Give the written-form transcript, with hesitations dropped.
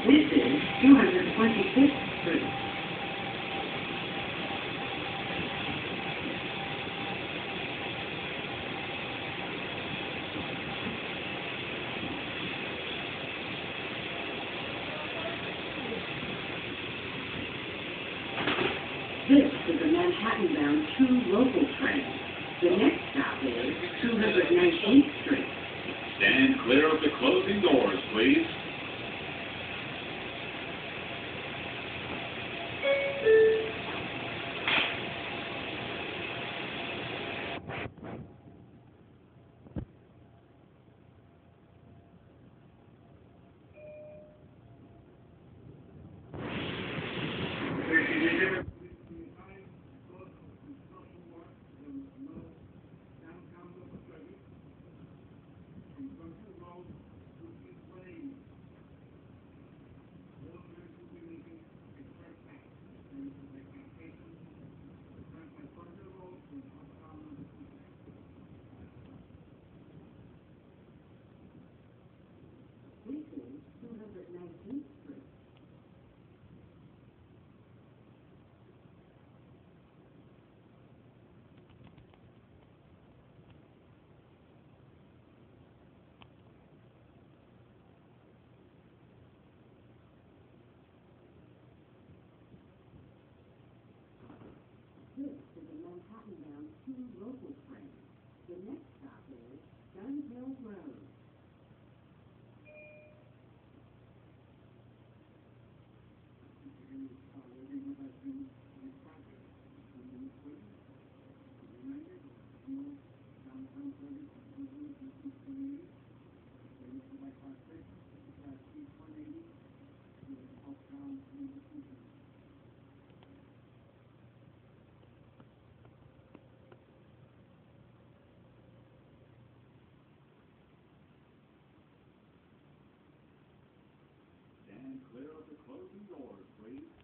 This is 226th Street. This is a Manhattan-bound 2 local train. The next stop is 219th Street. Stand clear of the closing doors, please. This is 219th Street. This is a Manhattan-bound 2 local train. The next stop is Gun Hill Road. Stand clear of the closing doors, please.